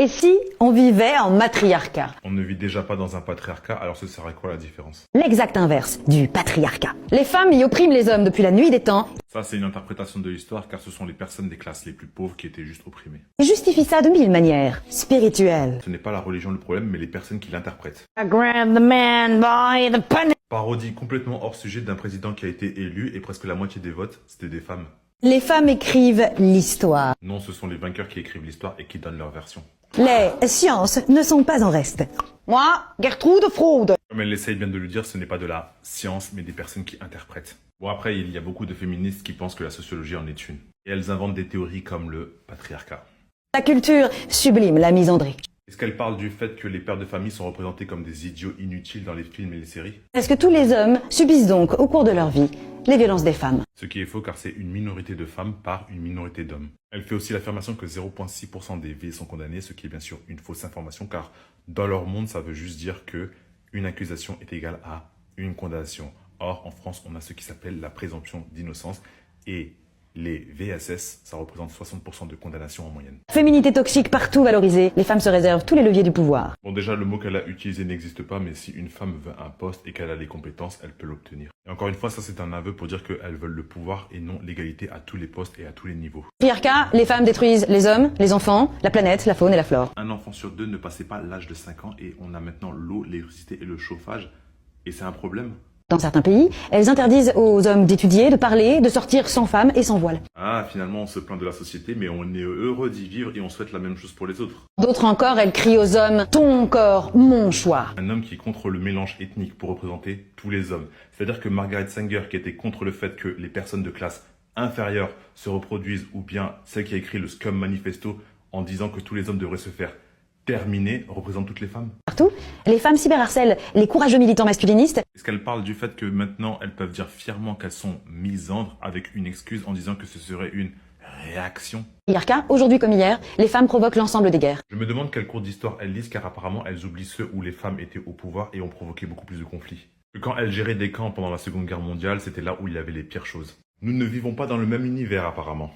Et si on vivait en matriarcat? On ne vit déjà pas dans un patriarcat, alors ce serait quoi la différence? L'exact inverse du patriarcat. Les femmes y oppriment les hommes depuis la nuit des temps Ça, c'est une interprétation de l'histoire, car ce sont les personnes des classes les plus pauvres qui étaient juste opprimées. et justifient ça de mille manières spirituelles. Ce n'est pas la religion le problème, mais les personnes qui l'interprètent. I grab the man by the punny. Parodie complètement hors sujet d'un président qui a été élu, et presque la moitié des votes, c'était des femmes. Les femmes écrivent l'histoire. Non, ce sont les vainqueurs qui écrivent l'histoire et qui donnent leur version. Les sciences ne sont pas en reste. Moi, Gertrude Fraude. Comme elle essaye bien de le dire, ce n'est pas de la science, mais des personnes qui interprètent. Bon, après, il y a beaucoup de féministes qui pensent que la sociologie en est une. Et elles inventent des théories comme le patriarcat. La culture sublime la misandrie. Est-ce qu'elle parle du fait que les pères de famille sont représentés comme des idiots inutiles dans les films et les séries? Est-ce que tous les hommes subissent donc, au cours de leur vie, les violences des femmes? Ce qui est faux car c'est une minorité de femmes par une minorité d'hommes. Elle fait aussi l'affirmation que 0,6% des vies sont condamnées, ce qui est bien sûr une fausse information car dans leur monde, ça veut juste dire que une accusation est égale à une condamnation. Or, en France, on a ce qui s'appelle la présomption d'innocence et les VSS, ça représente 60% de condamnation en moyenne. Féminité toxique partout valorisée, les femmes se réservent tous les leviers du pouvoir. Bon, déjà, le mot qu'elle a utilisé n'existe pas, mais si une femme veut un poste et qu'elle a les compétences, elle peut l'obtenir. Et encore une fois, ça c'est un aveu pour dire qu'elles veulent le pouvoir et non l'égalité à tous les postes et à tous les niveaux. Patriarcat, les femmes détruisent les hommes, les enfants, la planète, la faune et la flore. Un enfant sur deux ne passait pas l'âge de 5 ans et on a maintenant l'eau, l'électricité et le chauffage. Et c'est un problème. Dans certains pays, elles interdisent aux hommes d'étudier, de parler, de sortir sans femme et sans voile. Ah, finalement, on se plaint de la société, mais on est heureux d'y vivre et on souhaite la même chose pour les autres. D'autres encore, elles crient aux hommes « ton corps, mon choix Un homme qui est contre le mélange ethnique pour représenter tous les hommes. C'est-à-dire que Margaret Sanger, qui était contre le fait que les personnes de classe inférieure se reproduisent, ou bien celle qui a écrit le Scum Manifesto en disant que tous les hommes devraient se faire terminer, représente toutes les femmes. » Partout, les femmes cyberharcèlent les courageux militants masculinistes. Est-ce qu'elle parle du fait que maintenant elles peuvent dire fièrement qu'elles sont misandres avec une excuse en disant que ce serait une réaction? Patriarcat, aujourd'hui comme hier, les femmes provoquent l'ensemble des guerres. Je me demande quel cours d'histoire elles lisent car apparemment elles oublient ceux où les femmes étaient au pouvoir et ont provoqué beaucoup plus de conflits. Que quand elles géraient des camps pendant la Seconde Guerre mondiale, c'était là où il y avait les pires choses. Nous ne vivons pas dans le même univers apparemment.